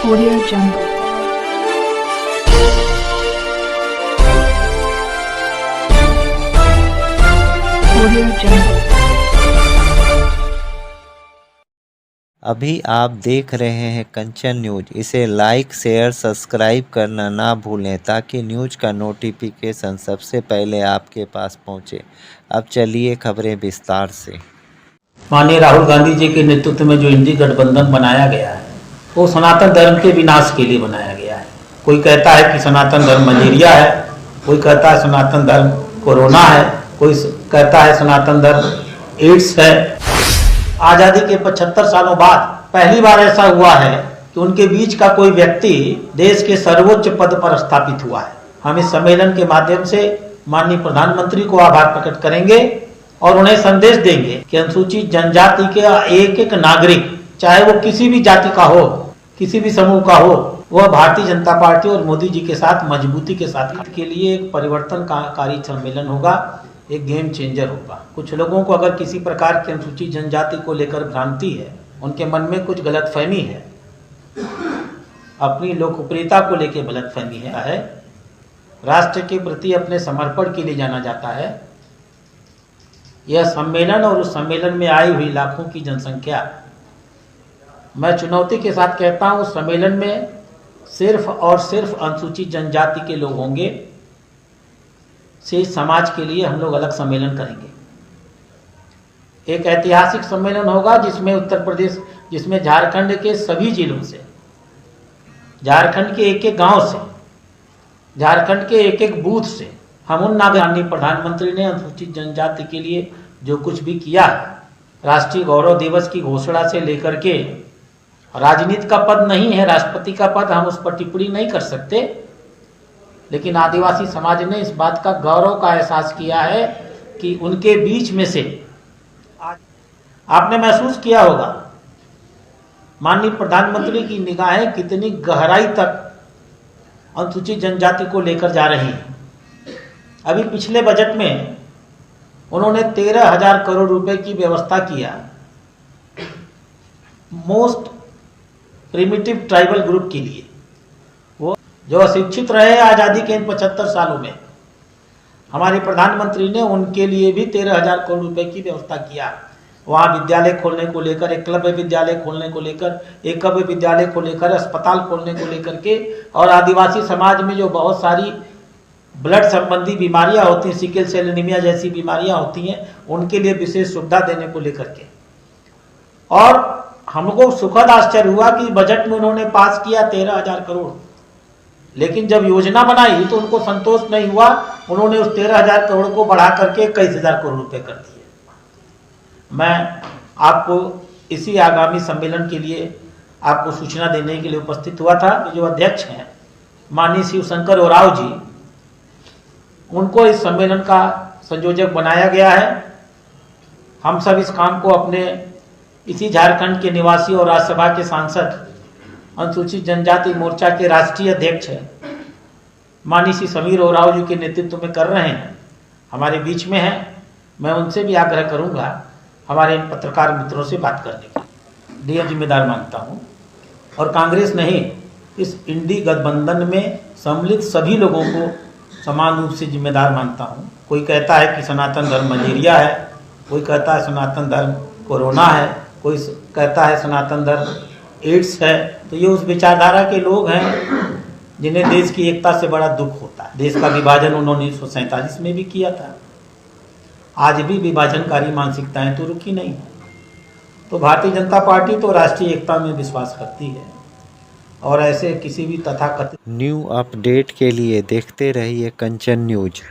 Audio Jungle. Audio Jungle. अभी आप देख रहे हैं कंचन न्यूज। इसे लाइक शेयर सब्सक्राइब करना ना भूलें ताकि न्यूज का नोटिफिकेशन सबसे पहले आपके पास पहुंचे। अब चलिए खबरें विस्तार से। माननीय राहुल गांधी जी के नेतृत्व में जो इंडी गठबंधन बनाया गया है वो सनातन धर्म के विनाश के लिए बनाया गया है। कोई कहता है कि सनातन धर्म मलेरिया है, कोई कहता है सनातन धर्म कोरोना है, कोई कहता है सनातन धर्म एड्स है। आज़ादी के 75 सालों बाद पहली बार ऐसा हुआ है कि उनके बीच का कोई व्यक्ति देश के सर्वोच्च पद पर स्थापित हुआ है। हम इस सम्मेलन के माध्यम से माननीय प्रधानमंत्री को आभार प्रकट करेंगे और उन्हें संदेश देंगे कि अनुसूचित जनजाति के एक एक नागरिक, चाहे वो किसी भी जाति का हो, किसी भी समूह का हो, वह भारतीय जनता पार्टी और मोदी जी के साथ मजबूती के साथ के लिए एक परिवर्तनकारी सम्मेलन होगा, एक गेम चेंजर होगा। कुछ लोगों को अगर किसी प्रकार की अनुसूचित जनजाति को लेकर भ्रांति है, उनके मन में कुछ गलतफहमी है, अपनी लोकप्रियता को लेकर गलतफहमी है, राष्ट्र के प्रति अपने समर्पण के लिए जाना जाता है। यह सम्मेलन और उस सम्मेलन में आई हुई लाखों की जनसंख्या, मैं चुनौती के साथ कहता हूं, उस सम्मेलन में सिर्फ और सिर्फ अनुसूचित जनजाति के लोग होंगे। से समाज के लिए हम लोग अलग सम्मेलन करेंगे। एक ऐतिहासिक सम्मेलन होगा जिसमें उत्तर प्रदेश, जिसमें झारखंड के सभी जिलों से, झारखंड के एक एक गांव से, झारखंड के एक एक बूथ से हम उन माननीय प्रधानमंत्री ने अनुसूचित जनजाति के लिए जो कुछ भी किया, राष्ट्रीय गौरव दिवस की घोषणा से लेकर के, राजनीति का पद नहीं है, राष्ट्रपति का पद, हम उस पर टिप्पणी नहीं कर सकते, लेकिन आदिवासी समाज ने इस बात का गौरव का एहसास किया है कि उनके बीच में से आपने महसूस किया होगा माननीय प्रधानमंत्री की निगाहें कितनी गहराई तक अनुसूचित जनजाति को लेकर जा रही हैं। अभी पिछले बजट में उन्होंने 13,000 करोड़ रुपए की व्यवस्था किया मोस्ट प्रिमिटिव ट्राइबल ग्रुप के लिए, वो जो अशिक्षित रहे आज़ादी के इन 75 सालों में। हमारे प्रधानमंत्री ने उनके लिए भी 13,000 करोड़ रुपए की व्यवस्था किया। वहाँ विद्यालय खोलने को लेकर, एकलव्य विद्यालय खोलने को लेकर, एकलव्य विद्यालय को लेकर, अस्पताल खोलने को लेकर के, और आदिवासी समाज में जो बहुत सारी ब्लड संबंधी बीमारियां होती हैं, सिकल सेल एनीमिया जैसी बीमारियां होती हैं, उनके लिए विशेष सुविधा देने को लेकर के। और हमको सुखद आश्चर्य हुआ कि बजट में उन्होंने पास किया 13,000 करोड़, लेकिन जब योजना बनाई तो उनको संतोष नहीं हुआ। उन्होंने उस 13,000 करोड़ को बढ़ा करके 21,000 करोड़ रुपए कर दिए। मैं आपको इसी आगामी सम्मेलन के लिए आपको सूचना देने के लिए उपस्थित हुआ था कि जो अध्यक्ष हैं माननीय शिवशंकर ओरांव जी, उनको इस सम्मेलन का संयोजक बनाया गया है। हम सब इस काम को अपने इसी झारखंड के निवासी और राज्यसभा के सांसद, अनुसूचित जनजाति मोर्चा के राष्ट्रीय अध्यक्ष हैं माननीय श्री समीर ओरांव जी के नेतृत्व में कर रहे हैं, हमारे बीच में हैं। मैं उनसे भी आग्रह करूंगा हमारे पत्रकार मित्रों से बात करने की, ये जिम्मेदार मानता हूं। और कांग्रेस नहीं, इस इंडी गठबंधन में सम्मिलित सभी लोगों को समान रूप से जिम्मेदार मानता हूं। कोई कहता है कि सनातन धर्म मलेरिया है, कोई कहता है सनातन धर्म कोरोना है, कोई कहता है सनातन धर्म एड्स है। तो ये उस विचारधारा के लोग हैं जिन्हें देश की एकता से बड़ा दुख होता है। देश का विभाजन उन्होंने 1947 में भी किया था। आज भी विभाजनकारी मानसिकताएं तो रुकी नहीं। तो भारतीय जनता पार्टी तो राष्ट्रीय एकता में विश्वास करती है और ऐसे किसी भी तथाकथित न्यू अपडेट के लिए देखते रहिए कंचन न्यूज।